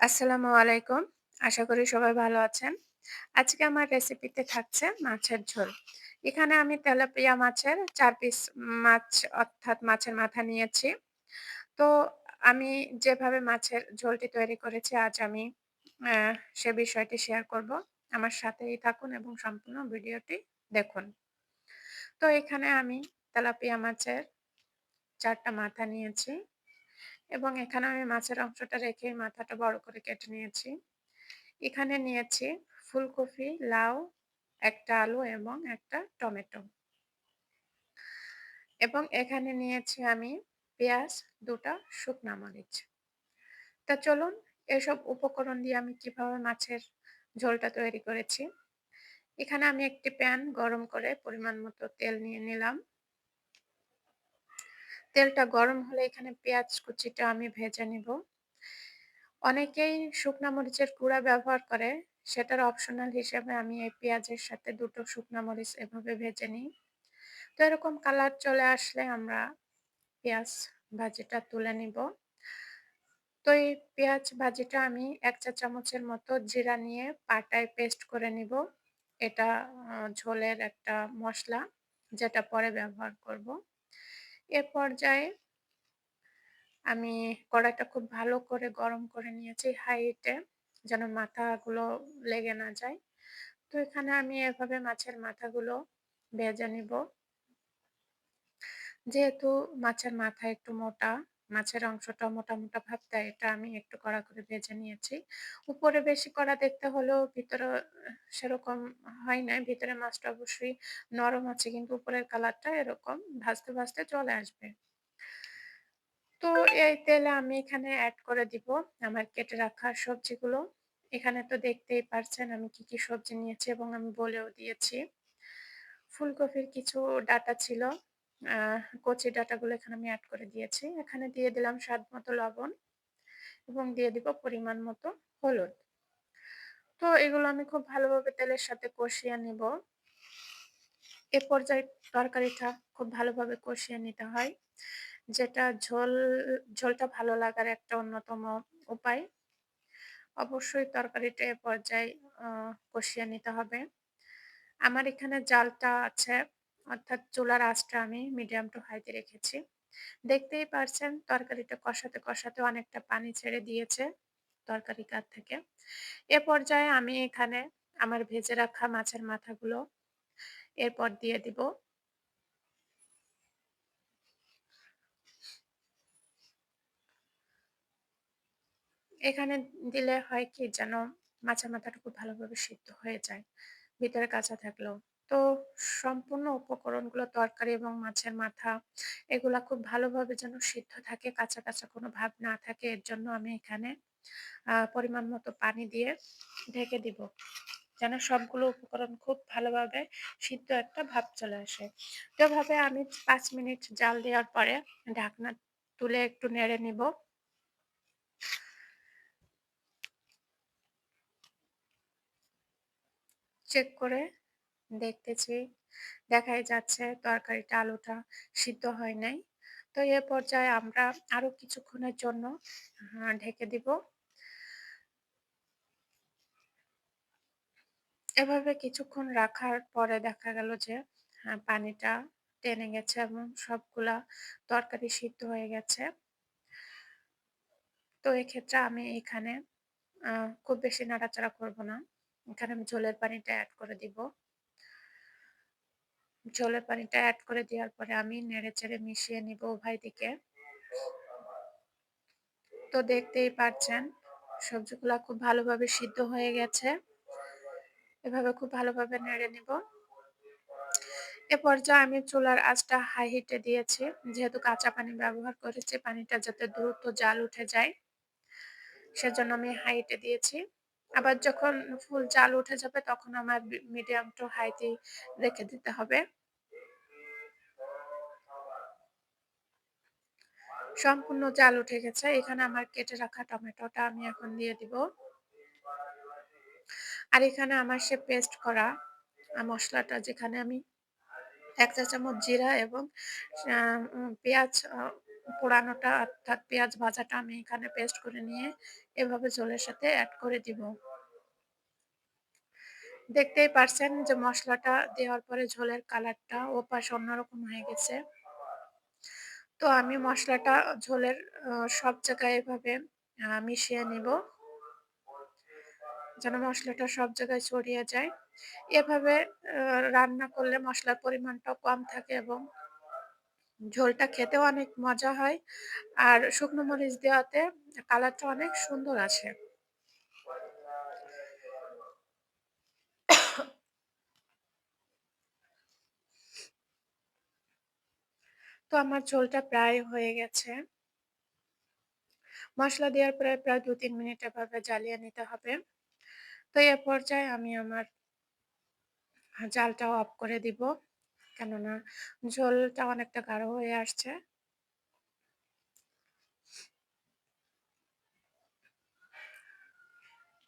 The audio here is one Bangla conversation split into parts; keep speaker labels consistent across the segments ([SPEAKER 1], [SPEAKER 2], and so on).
[SPEAKER 1] আসসালামু আলাইকুম। আশা করি সবাই ভালো আছেন। আজকে আমার রেসিপিতে থাকছে মাছের ঝোল। এখানে আমি তেলাপিয়া মাছের ৪ পিস মাছ অর্থাৎ মাছের মাথা নিয়েছি। তো আমি যেভাবে মাছের ঝোলটি তৈরি করেছি আজ আমি অ্যা সে বিষয়টি শেয়ার করব। আমার সাথেই থাকুন এবং সম্পূর্ণ ভিডিওটি দেখুন। তো এখানে আমি তেলাপিয়া মাছের ৪ টা মাথা নিয়েছি এবং এখানে আমি মাছের অংশটা রেখে মাথাটা বড় করে কেটে নিয়েছি। এখানে নিয়েছি ফুলকপি, লাউ, ১ টা আলু এবং ১ টা টমেটো। এবং এখানে নিয়েছি আমি পেঁয়াজ, ২ টা শুকনা মরিচ। তা চলুন এসব উপকরণ দিয়ে আমি কিভাবে মাছের ঝোলটা তৈরি করেছি। এখানে আমি একটি প্যান গরম করে পরিমাণ মতো তেল নিয়ে নিলাম। তেলটা গরম হলে এখানে পেঁয়াজ কুচিটা আমি ভেজে নিব। অনেকেই শুকনা মরিচের গুঁড়া ব্যবহার করে। সেটার অপশনাল হিসেবে আমি এই পেঁয়াজের সাথে ২ টো শুকনা মরিচ এভাবে ভেজে নিই। তো এরকম কালার চলে আসলে আমরা পেঁয়াজ ভাজিটা তুলে নিব। তো এই পেঁয়াজ ভাজিটা আমি ১ চা চামচের মতো জিরা নিয়ে পাটায় পেস্ট করে নিব। এটা ঝোলের একটা মসলা যেটা পরে ব্যবহার করব। এ পর্যায়ে আমি কড়াইটা খুব ভালো করে গরম করে নিয়েছি হাই হিটে যেন মাথাগুলো লেগে না যায়। তো এখানে আমি এভাবে মাছের মাথাগুলো ভেজে নিব। যেহেতু মাছের মাথা একটু মোটা, মাছের অংশটা মোটা, মোটা ভাব তাই এটা আমি একটু কড়া করে ভেজে নিয়েছি। উপরে বেশি কড়া দেখতে হলেও ভিতরে সেরকম হয় নাই। ভিতরে মাছটা অবশ্যই নরম আছে কিন্তু উপরের কালারটা এরকম ভাজতে, ভাজতে চলে আসবে। তো এই তেলে আমি এখানে এড করে দিব আমার কেটে রাখা সবজিগুলো। এখানে তো দেখতেই পারছেন আমি কি, কি সবজি নিয়েছি এবং আমি বলেও দিয়েছি। ফুলকপির কিছু ডাঁটা ছিল। আ কচি ডাঁটাগুলো এখানে আমি এড করে দিয়েছি। এখানে দিয়ে দিলাম স্বাদমতো লবণ এবং দিয়ে দিব পরিমাণ মতো হলুদ। তো এগুলো আমি খুব ভালোভাবে তেলের সাথে কষিয়ে নিব। এ পর্যায়ে তরকারিটা খুব ভালোভাবে কষিয়ে নিতে হয়। যেটা ঝোলটা ভালো লাগার একটা অন্যতম উপায়। অবশ্যই তরকারিটা এ পর্যায়ে আ কষিয়ে নিতে হবে। আমার এখানে জালটা আছে অর্থাৎ চুলার আঁচটা আমি মিডিয়াম টু হাই তে রেখেছি। দেখতেই পারছেন তরকারিটা কষাতে, কষাতে অনেকটা পানি ছেড়ে দিয়েছে তরকারি কার থেকে। এ পর্যায়ে আমি এখানে আমার ভেজে রাখা মাছের মাথাগুলো এরপর দিয়ে দিব। এখানে দিলে হয় কি যেন মাছের মাথাটা খুব ভালোভাবে সিদ্ধ হয়ে যায়, ভিতরে কাঁচা থাকলেও। তো সম্পূর্ণ উপকরণগুলো তরকারি এবং মাছের মাথা এগুলা খুব ভালোভাবে যেন সিদ্ধ থাকে, কাঁচা, কাঁচা কোনো ভাব না থাকে এর জন্য আমি এখানে পরিমাণ মতো পানি দিয়ে ঢেকে দিব। যেন সবগুলো উপকরণ খুব ভালোভাবে সিদ্ধ একটা ভাব চলে আসে। তো এভাবে আমি ৫ মিনিট জাল দেওয়ার পরে ঢাকনা তুলে একটু নেড়ে নিব। চেক করে দেখতেছি, দেখাই যাচ্ছে তরকারিটা আলুটা সিদ্ধ হয় নাই। তো এ পর্যায়ে আমরা আরো কিছুক্ষণের জন্য ঢেকে দিব। এভাবে কিছুক্ষণ রাখার পরে দেখা গেল যে পানিটা টেনে গেছে এবং সবগুলা তরকারি সিদ্ধ হয়ে গেছে। তো এক্ষেত্রে আমি এখানে আ খুব বেশি নাড়াচাড়া করব না। এখানে আমি ঝোলের পানিটা এড করে দিব। ঝোলের পানিটা এড করে দেওয়ার পরে আমি নেড়েচেড়ে মিশিয়ে নিব উভয় দিকে। তো দেখতেই পারছেন সবজিগুলা খুব ভালোভাবে সিদ্ধ হয়ে গেছে। এভাবে খুব ভালোভাবে নেড়ে নিব। এ পর্যায়ে আমি চুলার আঁচটা হাই হিটে দিয়েছি। যেহেতু কাঁচা পানি ব্যবহার করেছি, পানিটা যাতে দ্রুত জাল উঠে যায়, সেজন্য আমি হাই হিটে দিয়েছি। আবার যখন ফুল জাল উঠে যাবে তখন আমার মিডিয়াম টু হাই তেই রেখে দিতে হবে। সম্পূর্ণ জাল উঠে গেছে। এখানে আমার কেটে রাখা টমেটোটা আমি এখন দিয়ে দিব। আর এখানে আমার সে পেস্ট করা মসলাটা যেখানে আমি ১ চা চামচ জিরা এবং আ পেঁয়াজ পোড়ানোটা অর্থাৎ পেঁয়াজ ভাজাটা আমি এখানে পেস্ট করে নিয়ে এভাবে ঝোলের সাথে এড করে দিব। দেখতেই পারছেন যে মসলাটা দেওয়ার পরে ঝোলের কালারটা ওপাশ অন্যরকম হয়ে গেছে। তো আমি মসলাটা ঝোলের সব জায়গায় এভাবে মিশিয়ে নিব। যেন মসলাটা সব জায়গায় ছড়িয়ে যায়। এভাবে রান্না করলে মসলার পরিমাণটাও কম থাকে এবং ঝোলটা খেতেও অনেক মজা হয়। আর শুকনো মরিচ দেওয়াতে কালারটা অনেক সুন্দর আসে। তো আমার ঝোলটা প্রায় হয়ে গেছে। মসলা দেওয়ার পরে প্রায় ২-৩ মিনিট এভাবে জ্বালিয়ে নিতে হবে। তো এ পর্যায়ে আমি আমার জালটাও অফ করে দিব। কেননা ঝোলটা অনেকটা গাঢ় হয়ে আসছে।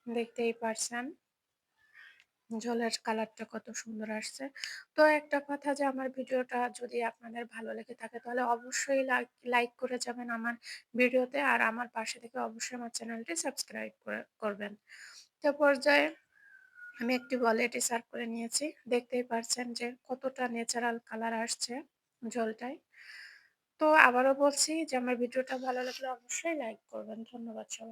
[SPEAKER 1] দেখতেই পারছেন ঝোলের কালারটা কত সুন্দর আসছে। তো একটা কথা যে আমার ভিডিওটা যদি আপনাদের ভালো লেগে থাকে তাহলে অবশ্যই লাইক করে যাবেন আমার ভিডিওতে। আর আমার পাশে থেকে অবশ্যই আমার চ্যানেলটি সাবস্ক্রাইব করবেন। তো পর্যায়ে আমি একটি বলে এটি সার্ভ করে নিয়েছি। দেখতেই পারছেন যে কতটা ন্যাচারাল কালার আসছে ঝোলটায়। তো আবারও বলছি যে আমার ভিডিওটা ভালো লাগলে অবশ্যই লাইক করবেন। ধন্যবাদ সবাই।